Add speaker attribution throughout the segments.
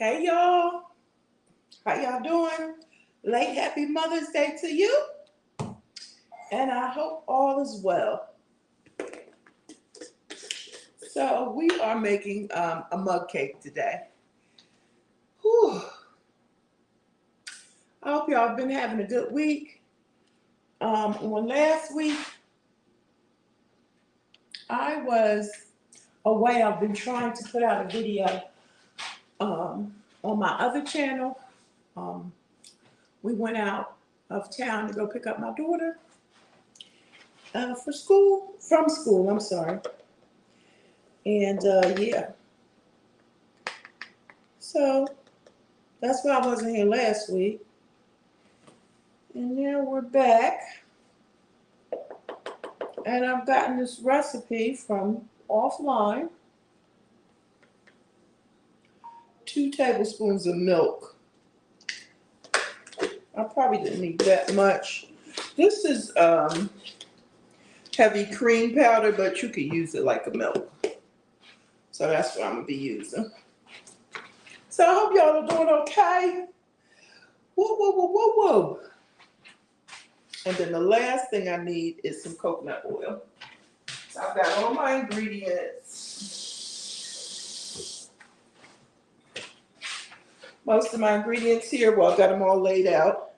Speaker 1: Hey y'all, how y'all doing? Late happy Mother's Day to you, and I hope all is well. So we are making a mug cake today. Whew. I hope y'all have been having a good week. On last week, I was away. I've been trying to put out a video on my other channel. Um, we went out of town to go pick up my daughter from school, I'm sorry. And yeah, so that's why I wasn't here last week. And now we're back. And I've gotten this recipe from offline. 2 tablespoons of milk. I probably didn't need that much. This is heavy cream powder, but you could use it like a milk. So that's what I'm going to be using. So I hope y'all are doing okay. Woo, woo, woo, woo, woo. And then the last thing I need is some coconut oil. So I've got all my ingredients. Most of my ingredients here, well, I've got them all laid out.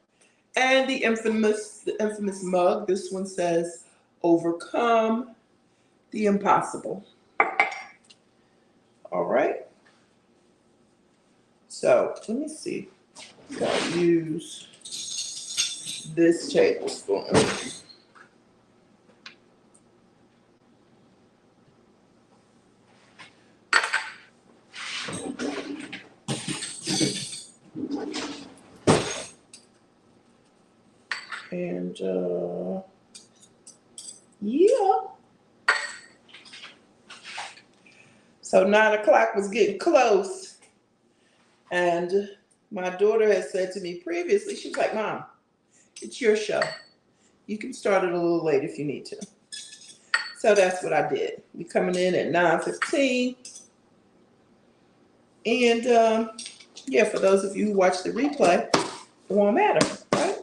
Speaker 1: And the infamous mug. This one says, "Overcome the impossible." All right. So let me see. I'll use this tablespoon. And yeah. So 9 o'clock was getting close. And my daughter had said to me previously, she was like, "Mom, it's your show. You can start it a little late if you need to." So that's what I did. We coming in at 9:15. And yeah, for those of you who watch the replay, it won't matter, right?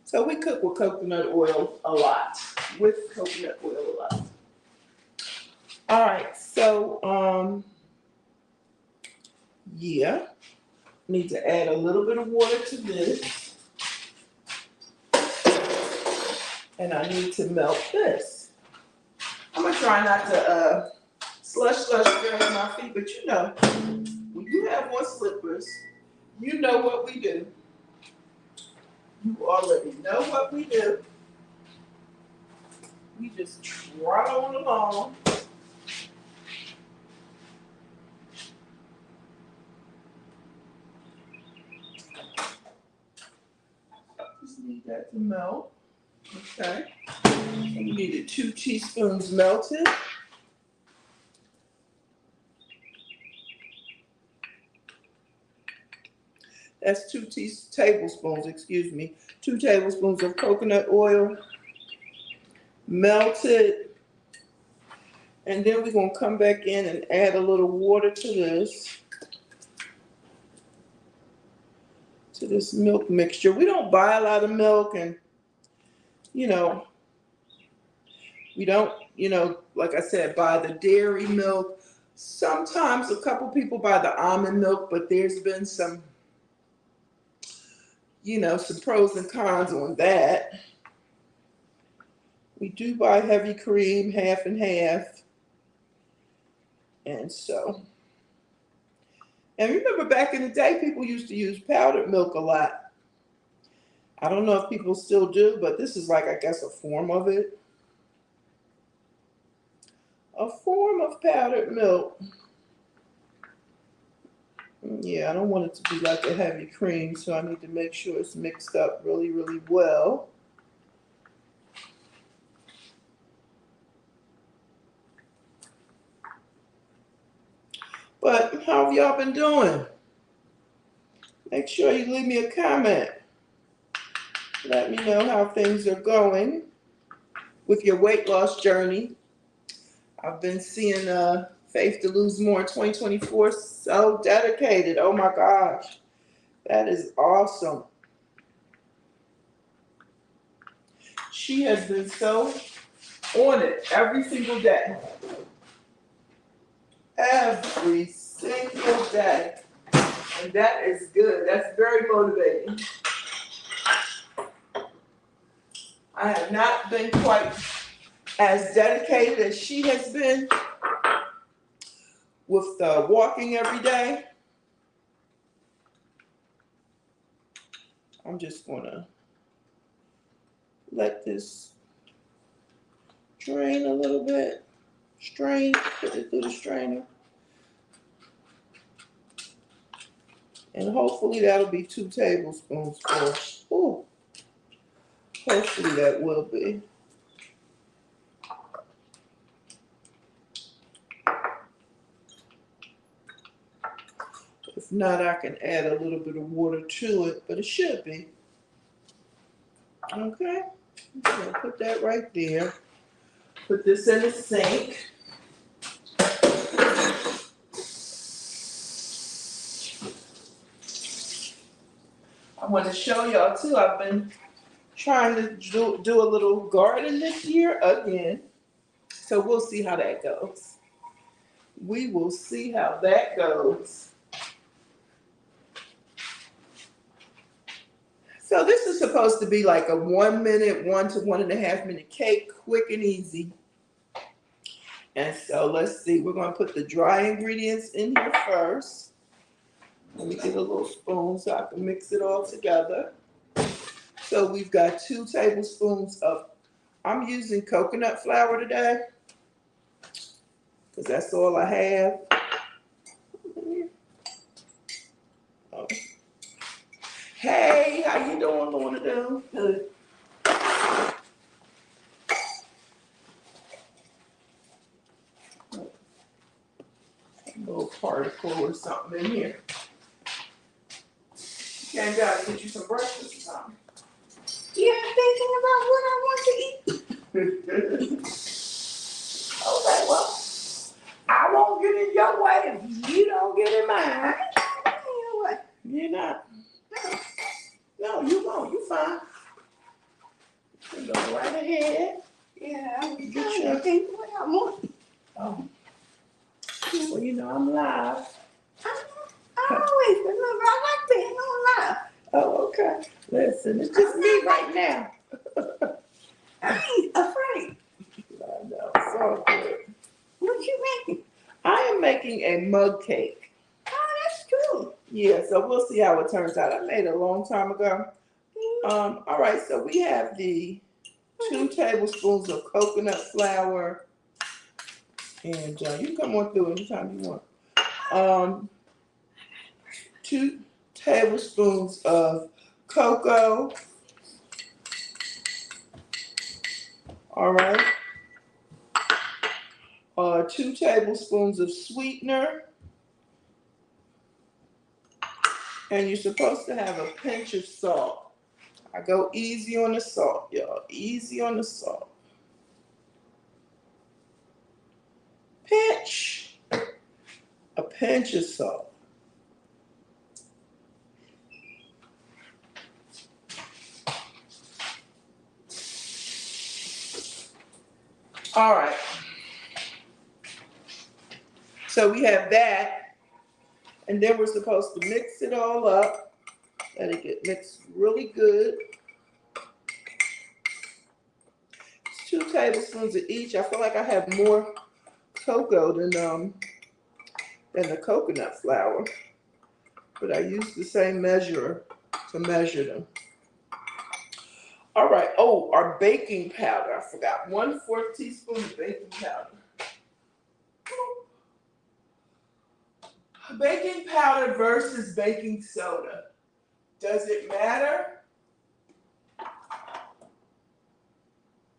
Speaker 1: So we cook with coconut oil a lot. All right, so yeah, need to add a little bit of water to this. And I need to melt this. I'm gonna try not to slush drag my feet, but you know, when you have on slippers, you know what we do. You already know what we do. We just trot on along. Just need that to melt. Okay. We needed 2 teaspoons melted. That's 2 tablespoons, 2 tablespoons of coconut oil melted. And then we're going to come back in and add a little water to this milk mixture. We don't buy a lot of milk, and you know, we don't, like I said, buy the dairy milk. Sometimes a couple people buy the almond milk, but there's been some pros and cons on that. We do buy heavy cream, half and half. And remember back in the day, people used to use powdered milk a lot. I don't know if people still do, but this is like, I guess, a form of it. A form of powdered milk. Yeah, I don't want it to be like a heavy cream, so I need to make sure it's mixed up really, really well. But how have y'all been doing? Make sure you leave me a comment. Let me know how things are going with your weight loss journey. I've been seeing Faith to Lose More in 2024. So dedicated. Oh my gosh. That is awesome. She has been so on it every single day. Every single day. And that is good. That's very motivating. I have not been quite as dedicated as she has been with walking every day. I'm just going to let this drain a little bit. Strain, put it through the strainer. And hopefully that'll be 2 tablespoons full. Ooh. Hopefully that will be. If not, I can add a little bit of water to it, but it should be. Okay, I'm gonna put that right there. Put this in the sink. I want to show y'all too, I've been trying to do a little garden this year again. So we'll see how that goes. We will see how that goes. So this is supposed to be like a 1 minute, 1 to 1.5 minute cake, quick and easy. And so let's see, we're gonna put the dry ingredients in here first. Let me get a little spoon so I can mix it all together. So we've got 2 tablespoons of, I'm using coconut flour today, because that's all I have. Oh. Hey, how you doing, Lorna? Good. A little particle or something in here. Came down to get you some breakfast or something.
Speaker 2: Yeah, I'm thinking about what I want to eat.
Speaker 1: Okay, well, I won't get in your way if you don't get in mine.
Speaker 2: You know what?
Speaker 1: You're not. No, you won't. You fine. You go right ahead.
Speaker 2: Yeah, I was
Speaker 1: Get
Speaker 2: trying
Speaker 1: your-
Speaker 2: to think what I want.
Speaker 1: Oh. Well, you know I'm live.
Speaker 2: I always remember I like being on live.
Speaker 1: Oh, okay. Listen, it's just me right now.
Speaker 2: I ain't afraid.
Speaker 1: I know. It's all good.
Speaker 2: What you making?
Speaker 1: I am making a mug cake.
Speaker 2: Oh, that's cool.
Speaker 1: Yeah, so we'll see how it turns out. I made it a long time ago. All right, so we have the 2 tablespoons of coconut flour, and you can come on through anytime you want. 2 tablespoons of cocoa. All right. 2 tablespoons of sweetener. And you're supposed to have a pinch of salt. I go easy on the salt, y'all. Easy on the salt. Pinch. A pinch of salt. All right. So we have that. And then we're supposed to mix it all up. Let it get mixed really good. It's 2 tablespoons of each. I feel like I have more cocoa than the coconut flour. But I use the same measure to measure them. All right. Oh, our baking powder. I forgot. 1/4 teaspoon of baking powder. Baking powder versus baking soda. Does it matter? I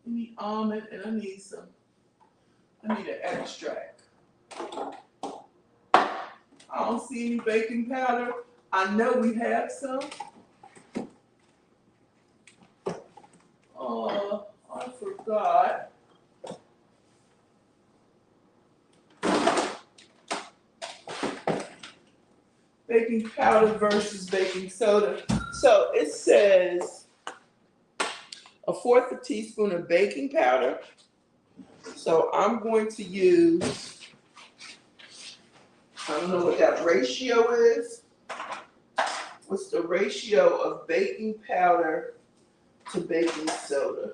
Speaker 1: need almond and I need an extract. I don't see any baking powder. I know we have some. Oh, I forgot. Baking powder versus baking soda. So it says a fourth a teaspoon of baking powder. So I'm going to use, I don't know what that ratio is. What's the ratio of baking powder to baking soda?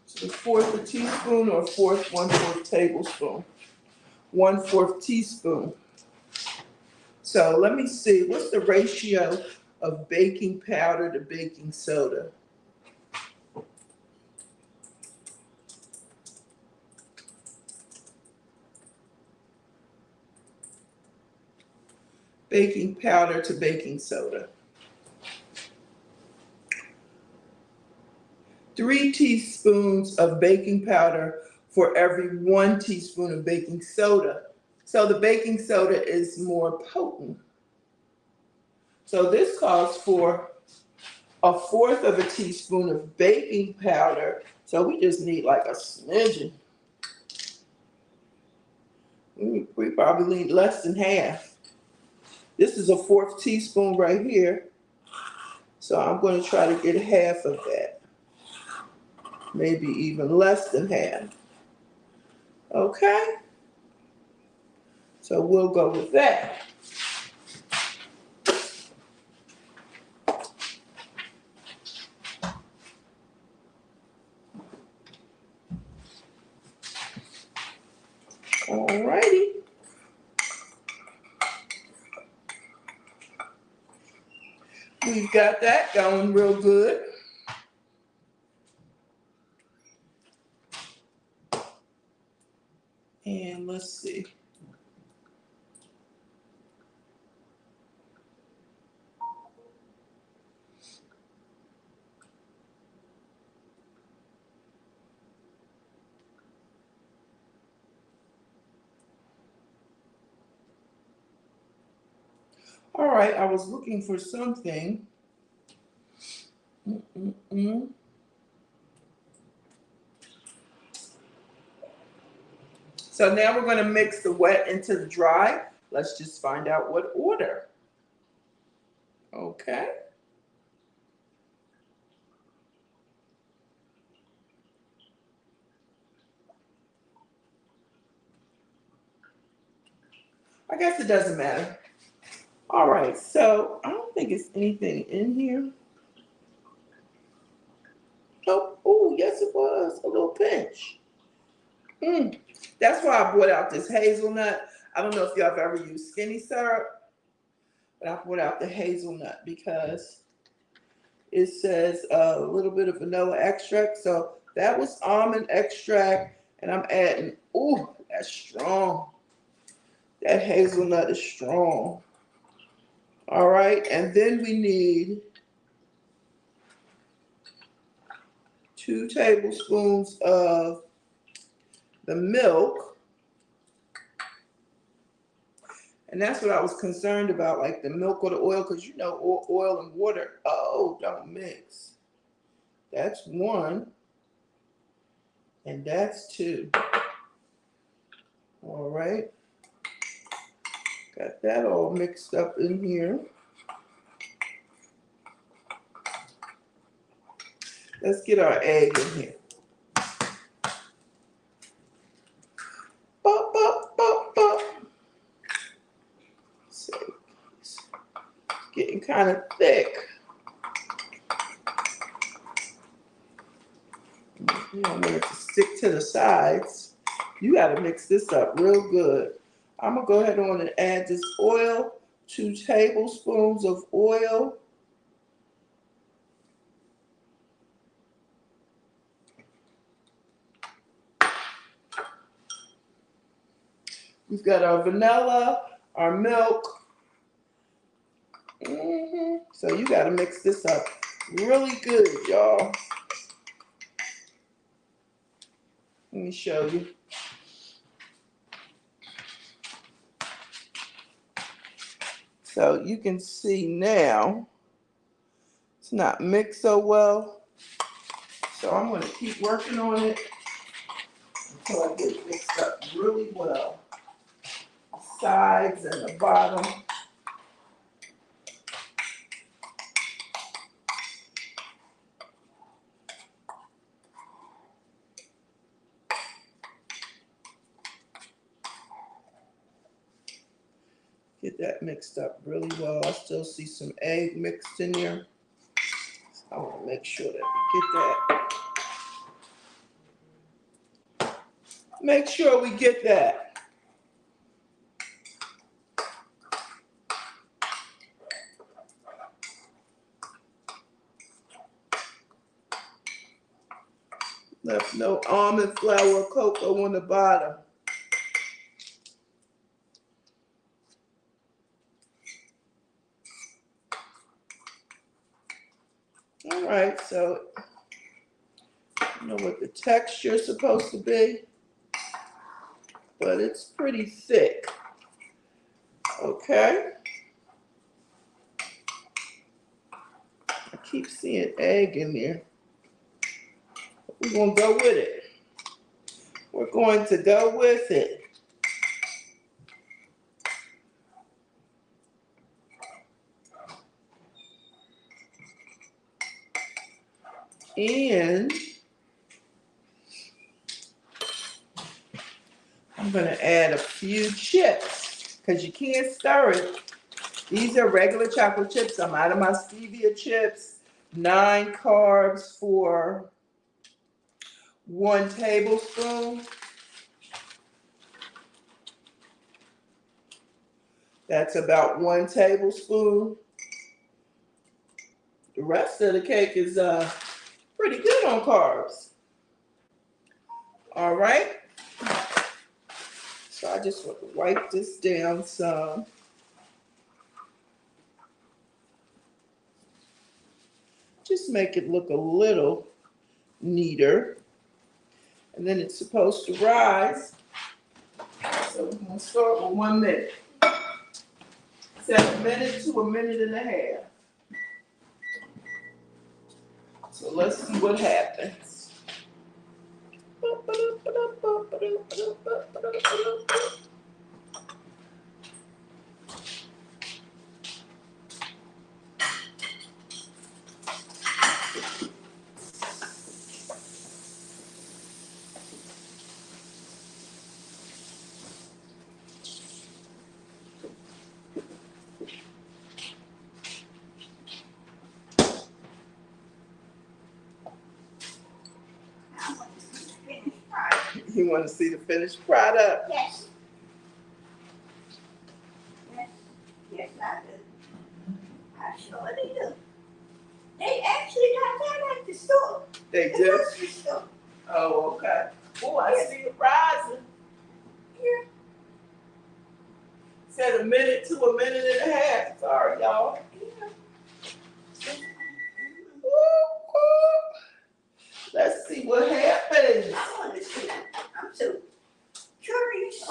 Speaker 1: So a fourth a teaspoon or fourth, 1/4 tablespoon? 1/4 teaspoon. So let me see, what's the ratio of baking powder to baking soda? Baking powder to baking soda. 3 teaspoons of baking powder for every 1 teaspoon of baking soda. So the baking soda is more potent. So this calls for a fourth of a teaspoon of baking powder. So we just need like a smidgen. We probably need less than half. This is a 1/4 teaspoon right here. So I'm going to try to get half of that. Maybe even less than half. Okay? So we'll go with that. Alrighty. We've got that going real good. And let's see. All right, I was looking for something. So now we're going to mix the wet into the dry. Let's just find out what order. Okay. I guess it doesn't matter. All right, so I don't think it's anything in here. Oh, yes it was, a little pinch. That's why I brought out this hazelnut. I don't know if y'all have ever used skinny syrup, but I brought out the hazelnut because it says a little bit of vanilla extract. So that was almond extract, and I'm adding, that's strong. That hazelnut is strong. All right, and then we need 2 tablespoons of the milk. And that's what I was concerned about, like the milk or the oil, because you know oil and water, don't mix. That's 1, and that's 2. All right. Got that all mixed up in here. Let's get our egg in here. Bop, bop, bop, bop. See, it's getting kind of thick. You don't want it to stick to the sides. You got to mix this up real good. I'm going to go ahead on and add this oil, 2 tablespoons of oil. We've got our vanilla, our milk. So you got to mix this up really good, y'all. Let me show you. So you can see now it's not mixed so well. So I'm going to keep working on it until I get it mixed up really well. sides and the bottom. Get that mixed up really well. I still see some egg mixed in there. So I want to make sure that we get that. Make sure we get that. Left no almond flour or cocoa on the bottom. All right, so I don't know what the texture is supposed to be, but it's pretty thick. Okay. I keep seeing egg in there. We're going to go with it. We're going to go with it. And I'm going to add a few chips because you can't stir it. These are regular chocolate chips. I'm out of my stevia chips. 9 carbs for 1 tablespoon. That's about 1 tablespoon. The rest of the cake is pretty good on carbs. All right. So I just want to wipe this down some. Just make it look a little neater. And then it's supposed to rise. So we're going to start with 1 minute. Set a minute to a minute and a half. So let's see what happens. You want to see the finished product?
Speaker 2: Yes. Yes. Yes, I do. I sure do. They actually got that at the store.
Speaker 1: They
Speaker 2: The
Speaker 1: do?
Speaker 2: grocery store.
Speaker 1: Oh, okay. Oh, I see it rising.
Speaker 2: Yeah.
Speaker 1: Said a minute to a minute and a half. Sorry, y'all.
Speaker 2: Yeah.
Speaker 1: Woo, woo. Let's see what happens.
Speaker 2: I want to see. I'm so curious.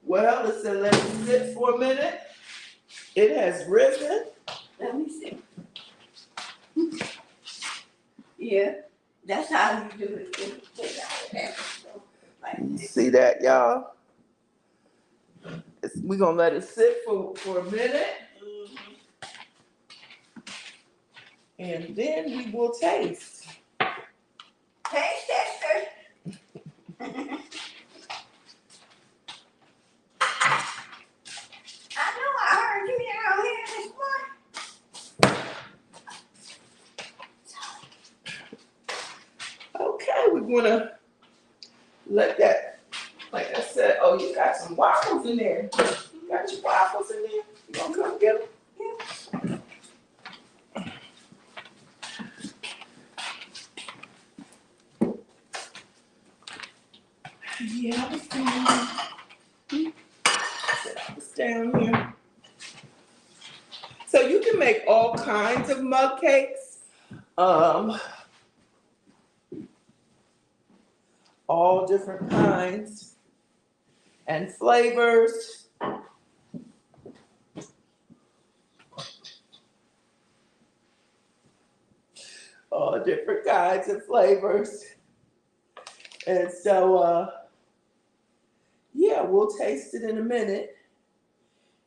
Speaker 1: Well, it said let it sit for a minute. It has risen.
Speaker 2: Let me see. Yeah, that's how you do it. Like
Speaker 1: You
Speaker 2: this.
Speaker 1: see that, y'all? We're going to let it sit for a minute. And then we will taste.
Speaker 2: Taste tester. I know I heard you down here this morning.
Speaker 1: Okay, we're going to let that, like I said, oh, you got some waffles in there. You got your waffles in there. You going to come get them? Yeah, I was down here. So you can make all kinds of mug cakes. All different kinds and flavors. All different kinds of flavors. And so yeah, we'll taste it in a minute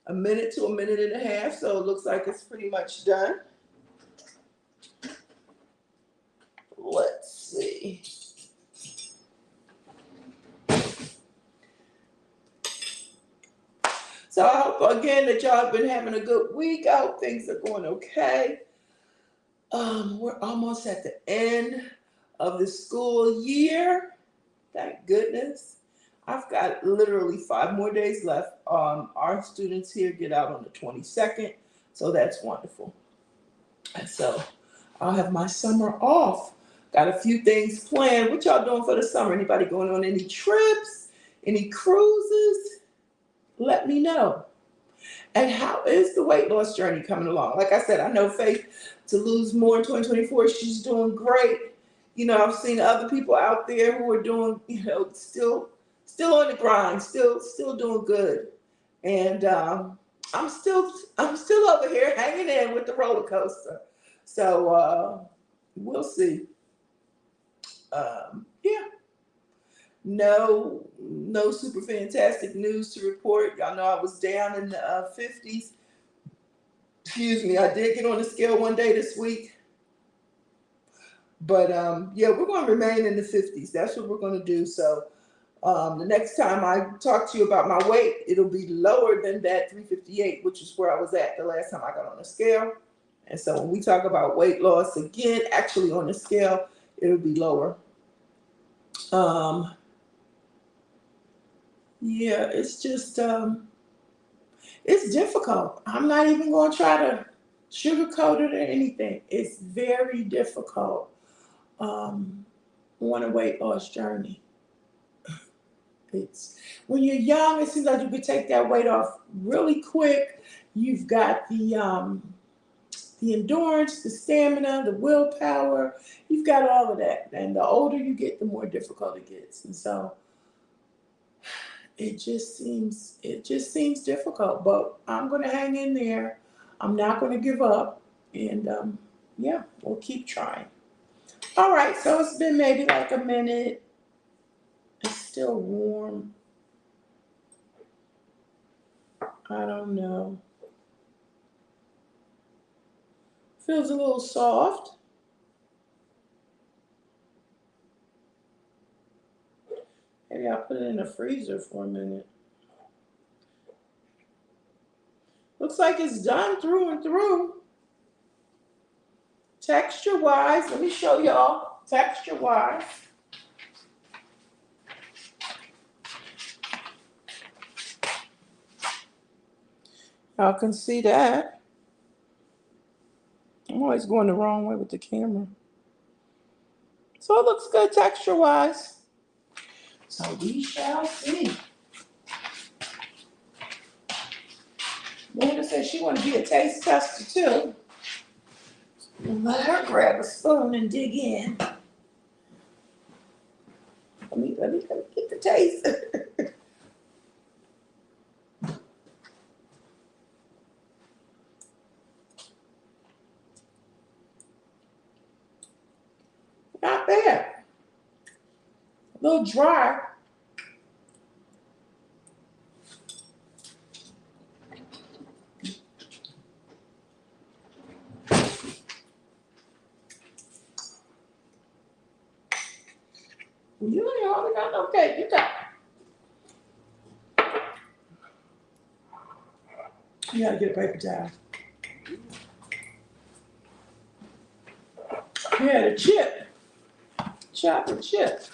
Speaker 1: to a minute and a half. So it looks like it's pretty much done. Let's see. So I hope again that y'all have been having a good week. I hope things are going okay. We're almost at the end of the school year. Thank goodness. I've got literally 5 more days left. Our students here get out on the 22nd, so that's wonderful. And so I'll have my summer off. Got a few things planned. What y'all doing for the summer? Anybody going on any trips? Any cruises? Let me know. And how is the weight loss journey coming along? Like I said, I know Faith to lose more in 2024. She's doing great. You know, I've seen other people out there who are doing, still on the grind, still doing good. And I'm still over here hanging in with the roller coaster. So we'll see. Yeah. No super fantastic news to report. Y'all know I was down in the 50s. Excuse me. I did get on the scale one day this week. But yeah, we're going to remain in the 50s. That's what we're going to do. So the next time I talk to you about my weight, it'll be lower than that 358, which is where I was at the last time I got on the scale. And so when we talk about weight loss again, actually on the scale, it'll be lower. Yeah, it's just, it's difficult. I'm not even going to try to sugarcoat it or anything. It's very difficult on a weight loss journey. It's when you're young, it seems like you could take that weight off really quick. You've got the endurance, the stamina, the willpower. You've got all of that. And the older you get, the more difficult it gets. And so it just seems difficult, but I'm going to hang in there. I'm not going to give up. And yeah, we'll keep trying. All right, so it's been maybe like a minute. It's still warm. I don't know. Feels a little soft. Maybe I'll put it in the freezer for a minute. Looks like it's done through and through. Texture-wise, let me show y'all. Texture-wise. Y'all can see that. I'm always going the wrong way with the camera. So it looks good texture-wise. So we shall see. Linda said she want to be a taste tester too. Let her grab a spoon and dig in. Let me get the taste. Not bad. A little dry. You ain't only got no cake. You gotta get a paper towel. Yeah, the chip. Chocolate chip.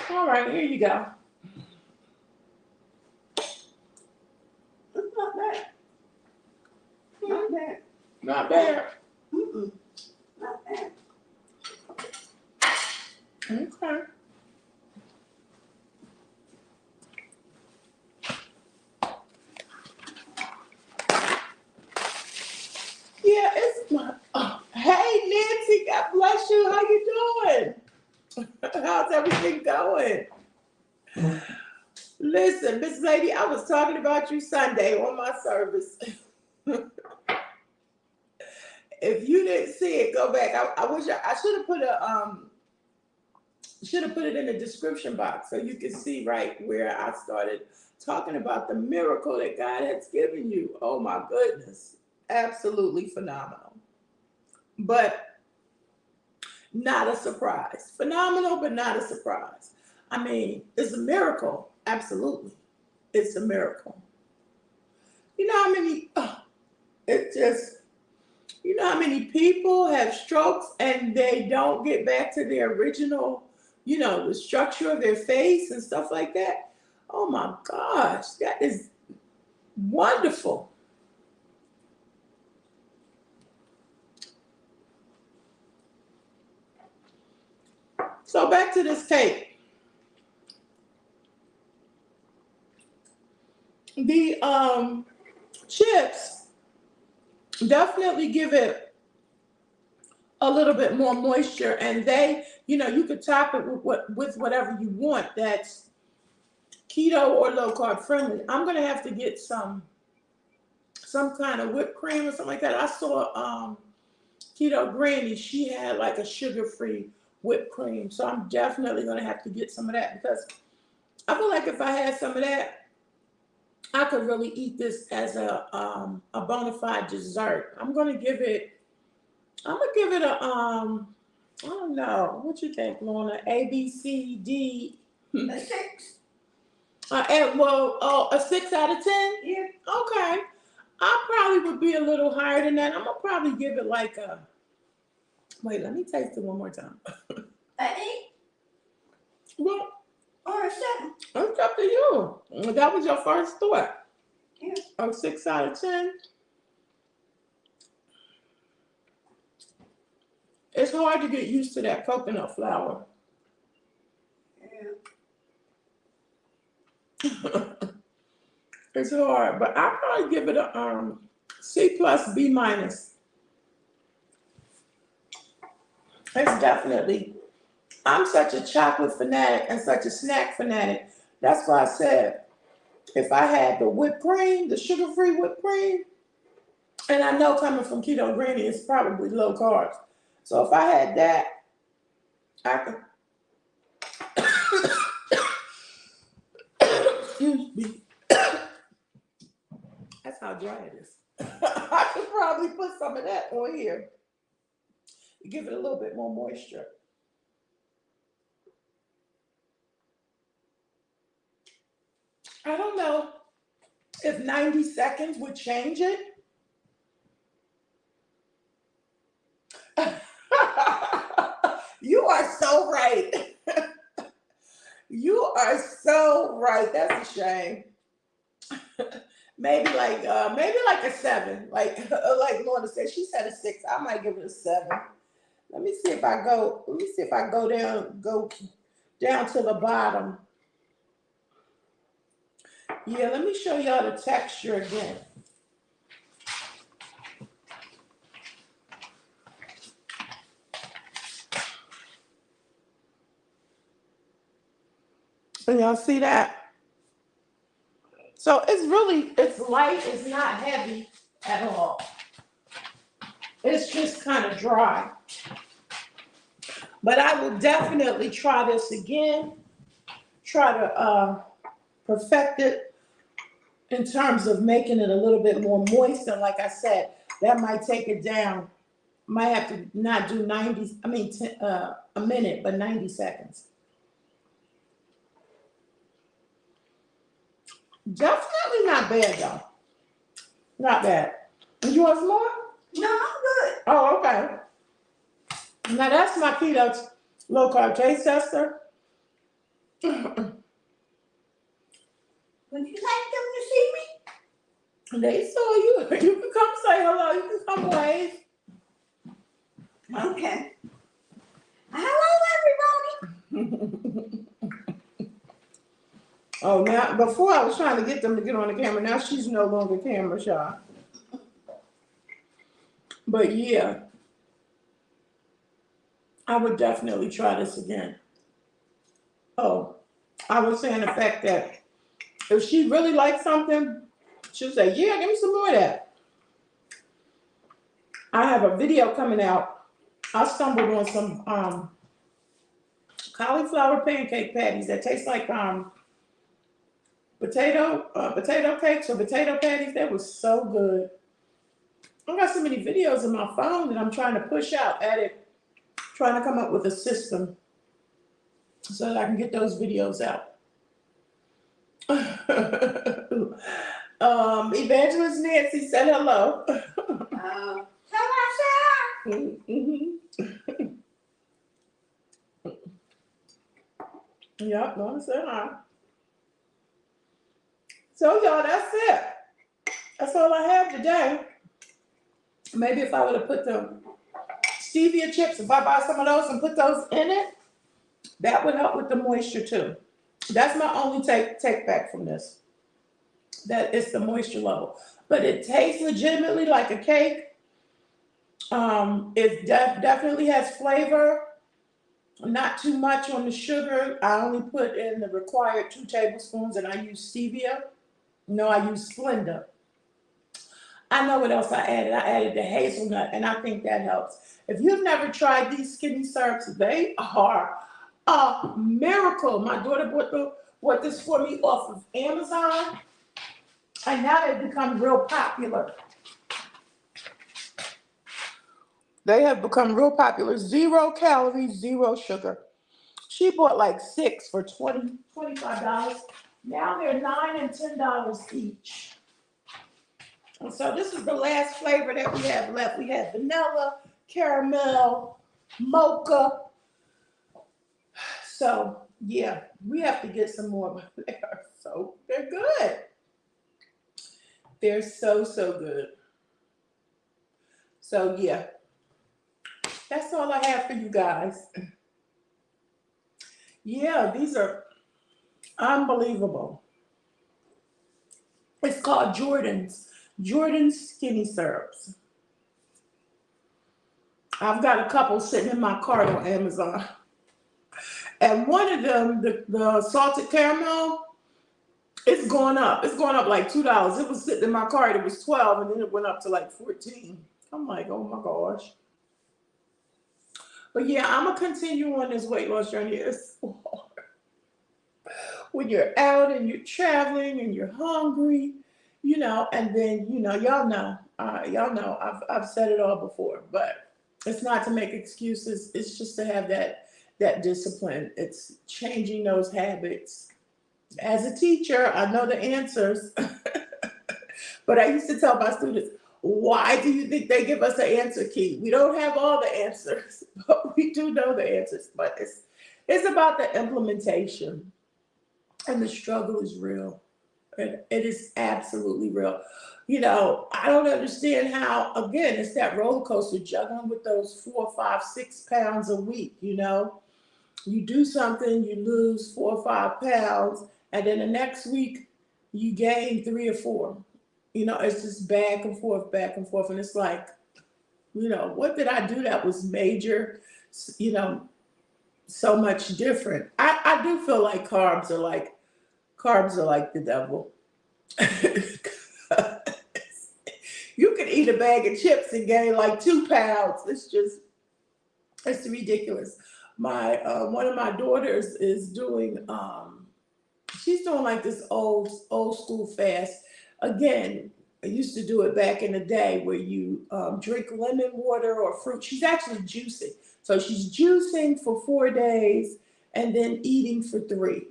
Speaker 1: All right, here you go.
Speaker 2: It's not bad. Not bad.
Speaker 1: Not bad.
Speaker 2: Mm-mm. Not bad.
Speaker 1: Okay. Yeah, it's my. Oh, hey, Nancy, God bless you. How you doing? How's everything going? Listen, Miss Lady, I was talking about you Sunday on my service. If you didn't see it, go back. I wish I should have put it in the description box so you can see right where I started talking about the miracle that God has given you. Oh my goodness. Absolutely phenomenal. But not a surprise. Phenomenal, but not a surprise. I mean, it's a miracle. Absolutely. It's a miracle. You know how many, it just, you know how many people have strokes and they don't get back to their original, the structure of their face and stuff like that? Oh my gosh, that is wonderful. So back to this cake. The chips definitely give it a little bit more moisture, and you could top it with whatever you want that's keto or low carb friendly. I'm gonna have to get some kind of whipped cream or something like that. I saw Keto Granny, she had like a sugar-free whipped cream. So I'm definitely gonna have to get some of that because I feel like if I had some of that, I could really eat this as a bona fide dessert. I'm gonna give it a I don't know. What you think, Lorna? A, B, C, D.
Speaker 2: A 6.
Speaker 1: A 6 out of 10?
Speaker 2: Yeah.
Speaker 1: Okay. I probably would be a little higher than that. I'm gonna probably give it like a. Wait, let me taste it one more time.
Speaker 2: An 8
Speaker 1: Well,
Speaker 2: or a 7.
Speaker 1: it's up to you. That was your first thought.
Speaker 2: Yeah.
Speaker 1: A 6 out of 10. It's hard to get used to that coconut flour.
Speaker 2: Yeah.
Speaker 1: It's hard, but I'll probably give it a C plus B minus. It's definitely. I'm such a chocolate fanatic and such a snack fanatic. That's why I said if I had the whipped cream, the sugar-free whipped cream, and I know coming from Keto Granny, it's probably low carbs. So if I had that, I could. Excuse me. That's how dry it is. I could probably put some of that on here. Give it a little bit more moisture. I don't know if 90 seconds would change it. You are so right. You are so right. That's a shame. Maybe like a 7. Like Lorna said, she said a 6. I might give it a 7. Let me see if I go down to the bottom. Yeah, let me show y'all the texture again. And y'all see that? So it's light, it's not heavy at all. It's just kind of dry. But I will definitely try this again. Try to perfect it in terms of making it a little bit more moist. And like I said, that might take it down. Might have to not do 10, a minute, but 90 seconds. Definitely not bad though. Not bad. You want some more?
Speaker 2: No, I'm good.
Speaker 1: Oh, okay. Now that's my keto low carb taste tester.
Speaker 2: Would you like them to see me?
Speaker 1: They saw you. You can come say hello. You can come wave.
Speaker 2: Okay. Hello, everybody.
Speaker 1: Oh, now before I was trying to get them to get on the camera. Now she's no longer camera shy. But yeah, I would definitely try this again. Oh, I was saying the fact that If she really likes something, she'll say, yeah, give me some more of that. I have a video coming out. I stumbled on some cauliflower pancake patties that taste like potato cakes or potato patties. That was so good. I got so many videos in my phone that I'm trying to push out at it, trying to come up with a system so that I can get those videos out. Evangelist Nancy said hello. Yep, want to say hi. So y'all, that's it. That's all I have today. Maybe if I would have put the stevia chips, if I buy some of those and put those in it, that would help with the moisture too. That's my only take back from this. That it's the moisture level. But it tastes legitimately like a cake. It definitely has flavor. Not too much on the sugar. I only put in the required 2 tablespoons and I use stevia. No, I use Splenda. I know what else I added. I added the hazelnut, and I think that helps. If you've never tried these skinny syrups, they are a miracle. My daughter bought this for me off of Amazon, and now they've become real popular. They have become real popular. 0 calories, 0 sugar. She bought like 6 for $20, $25. Now they're $9 and $10 each. And so this is the last flavor that we have left. We have vanilla, caramel, mocha. So yeah, we have to get some more. They're good. They're so good. So yeah, that's all I have for you guys. Yeah, these are unbelievable. It's called Jordan's Skinny Syrups. I've got a couple sitting in my cart on Amazon. And one of them, the salted caramel, it's going up. It's going up like $2. It was sitting in my cart. It was 12, and then it went up to like 14. I'm like, oh my gosh. But yeah, I'm gonna continue on this weight loss journey. It's so hard. When you're out and you're traveling and you're hungry, and then y'all know, I've said it all before, but it's not to make excuses. It's just to have that discipline. It's changing those habits. As a teacher, I know the answers, but I used to tell my students, why do you think they give us the answer key? We don't have all the answers, but we do know the answers. But it's about the implementation, and the struggle is real. It is absolutely real. I don't understand how, again, it's that roller coaster juggling with those 4, 5, 6 pounds a week. You do something, you lose 4 or 5 pounds, and then the next week you gain 3 or 4. It's just back and forth, and it's like, what did I do that was major? So much different. I do feel like carbs are like the devil. You can eat a bag of chips and gain like 2 pounds. It's ridiculous. One of my daughters is doing she's doing like this old school fast. Again, I used to do it back in the day where you drink lemon water or fruit. She's actually juicing. So she's juicing for 4 days and then eating for 3.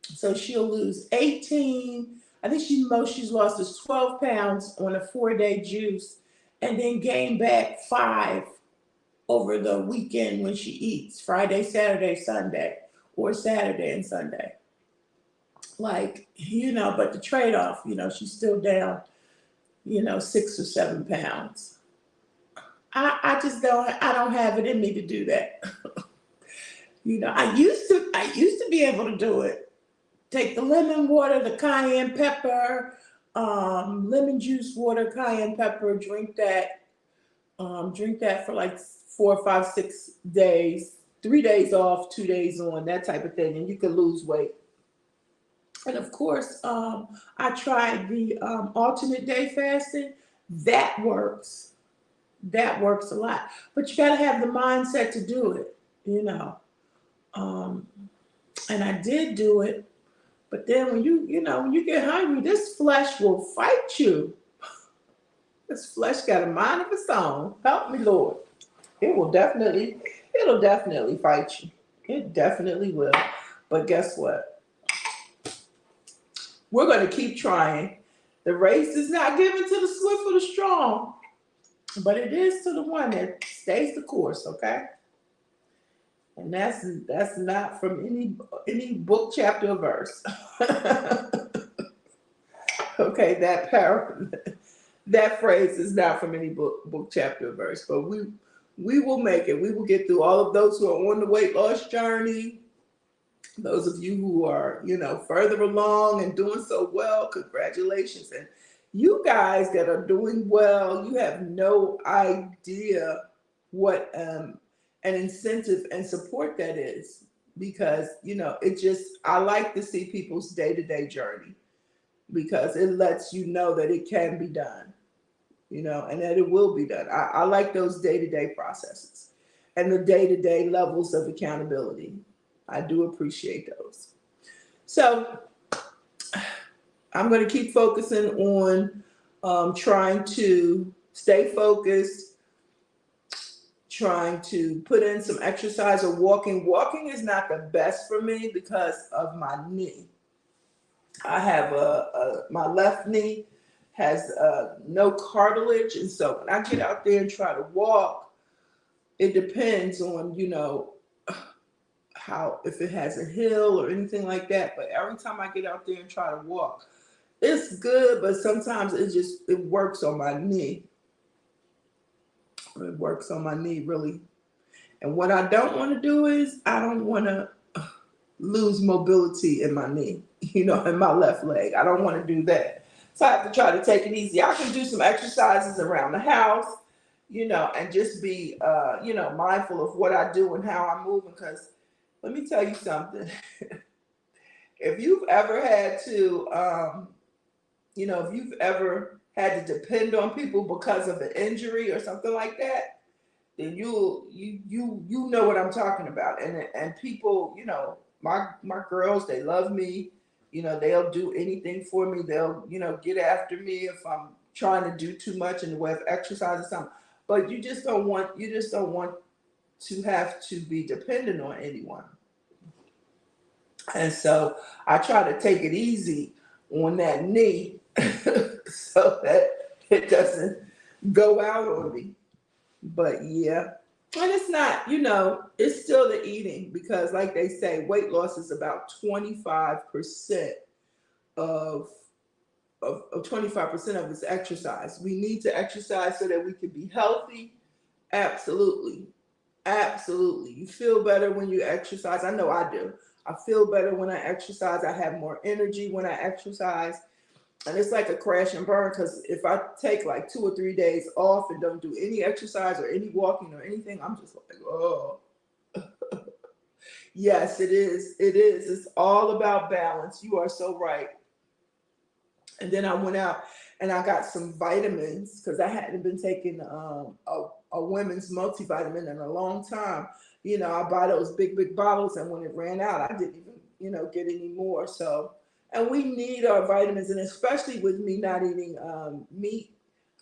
Speaker 1: So she'll lose 18. I think she's lost is 12 pounds on a 4-day juice, and then gain back 5 over the weekend when she eats Friday, Saturday, Sunday, or Saturday and Sunday. But the trade-off, she's still down, 6 or 7 pounds. I don't have it in me to do that. I used to be able to do it. Take the lemon water, the cayenne pepper, lemon juice water, cayenne pepper, drink that for like 4, 5, 6 days, 3 days off, 2 days on, that type of thing, and you can lose weight. And of course, I tried the alternate day fasting. That works. That works a lot. But you got to have the mindset to do it, you know. Um, and I did do it. But then when when you get hungry, this flesh will fight you. This flesh got a mind of its own. Help me, Lord. It'll definitely fight you. It definitely will. But guess what? We're going to keep trying. The race is not given to the swift or the strong, but it is to the one that stays the course, okay? And that's not from any book, chapter, or verse. Okay, that phrase is not from any book, chapter, or verse, but we will make it. We will get through all of those who are on the weight loss journey. Those of you who are, further along and doing so well, congratulations. And you guys that are doing well, you have no idea what an incentive and support that is. Because, I like to see people's day-to-day journey because it lets you know that it can be done, and that it will be done. I like those day-to-day processes and the day-to-day levels of accountability. I do appreciate those. So I'm going to keep focusing on trying to stay focused, trying to put in some exercise or walking. Walking is not the best for me because of my knee. I have my left knee has no cartilage, and so when I get out there and try to walk, it depends on how, if it has a hill or anything like that. But every time I get out there and try to walk, it's good, but sometimes it works on my knee. It works on my knee really. And what I don't want to do is I don't want to lose mobility in my knee, in my left leg. I don't want to do that. So I have to try to take it easy. I can do some exercises around the house, and just be, mindful of what I do and how I move. Because let me tell you something. If you've ever had to, if you've ever had to depend on people because of an injury or something like that, then you know what I'm talking about. And people, my girls, they love me. They'll do anything for me. They'll, get after me if I'm trying to do too much in the way of exercise or something. But you just don't want to have to be dependent on anyone. And so I try to take it easy on that knee so that it doesn't go out on me. But yeah, and it's not, it's still the eating because, like they say, weight loss is about 25% of 25% of its exercise. We need to exercise so that we can be healthy. Absolutely. Absolutely. You feel better when you exercise. I know I do. I feel better when I exercise. I have more energy when I exercise. And it's like a crash and burn because if I take like 2 or 3 days off and don't do any exercise or any walking or anything, I'm just like, oh. Yes, it is. It is. It's all about balance. You are so right. And then I went out and I got some vitamins because I hadn't been taking a women's multivitamin in a long time. I buy those big bottles, and when it ran out, I didn't even, get any more. So, and we need our vitamins, and especially with me not eating meat,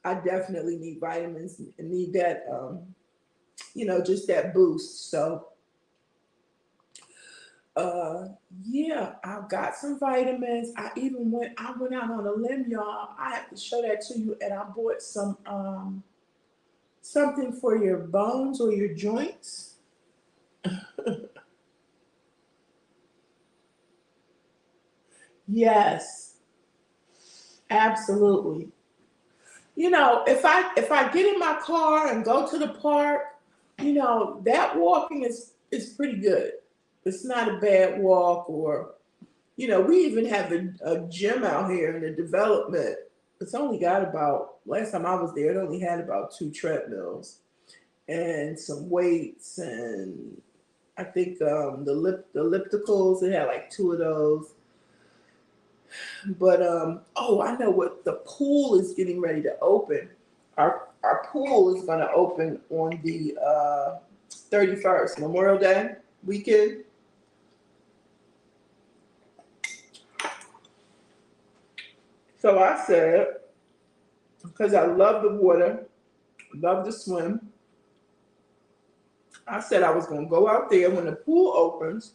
Speaker 1: I definitely need vitamins and need that, just that boost. So, yeah, I got some vitamins. I went out on a limb, y'all. I have to show that to you. And I bought some something for your bones or your joints. Yes, absolutely. If I get in my car and go to the park, that walking is pretty good. It's not a bad walk. Or we even have a gym out here in the development. It's only got about, last time I was there, it only had about 2 treadmills and some weights, and I think the ellipticals, it had like 2 of those. But oh, I know what, the pool is getting ready to open. Our pool is going to open on the 31st, Memorial Day weekend. So I said, because I love the water, love to swim, I said I was going to go out there when the pool opens,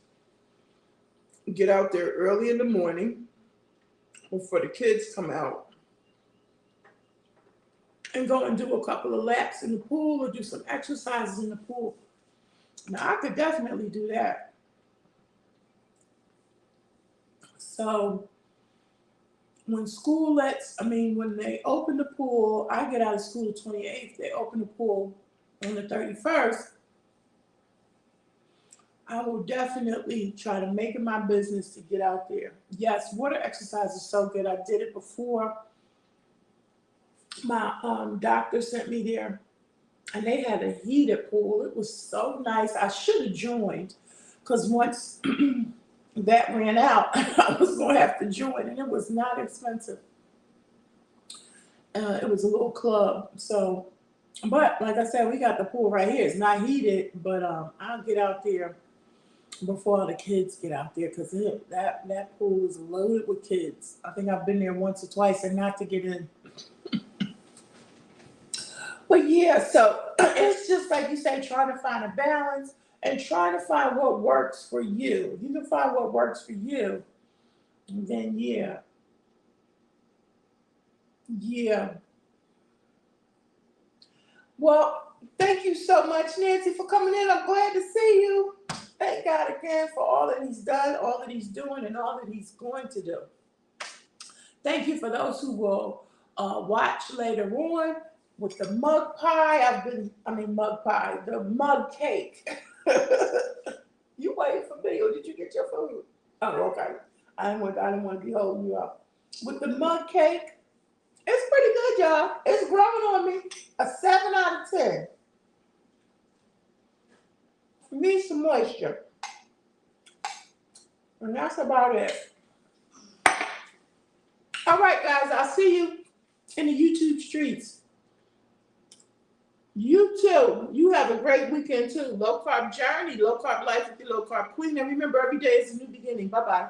Speaker 1: get out there early in the morning before the kids come out, and go and do a couple of laps in the pool or do some exercises in the pool. Now, I could definitely do that. So when when they open the pool, I get out of school the 28th, they open the pool on the 31st, I will definitely try to make it my business to get out there. Yes, water exercise is so good. I did it before. My doctor sent me there, and they had a heated pool. It was so nice. I should have joined, because once that ran out, I was going to have to join, and it was not expensive. It was a little club. So, but like I said, we got the pool right here. It's not heated, but I'll get out there before all the kids get out there, because that pool is loaded with kids. I think I've been there once or twice and not to get in. But yeah, so it's just like you say, trying to find a balance and trying to find what works for you. If you can find what works for you, then yeah. Well, thank you so much, Nancy, for coming in. I'm glad to see you. Thank God again for all that he's done, all that he's doing, and all that he's going to do. Thank you for those who will watch later on with the mug pie. The mug cake. You waiting for me, or did you get your food? Oh, okay. I didn't want to be holding you up. With the mug cake, it's pretty good, y'all. It's growing on me. A 7 out of 10. Needs some moisture. And that's about it. All right, guys, I'll see you in the YouTube streets. You too. You have a great weekend too. Low Carb Journey, Low Carb Life with the Low Carb Queen. And remember, every day is a new beginning. Bye-bye.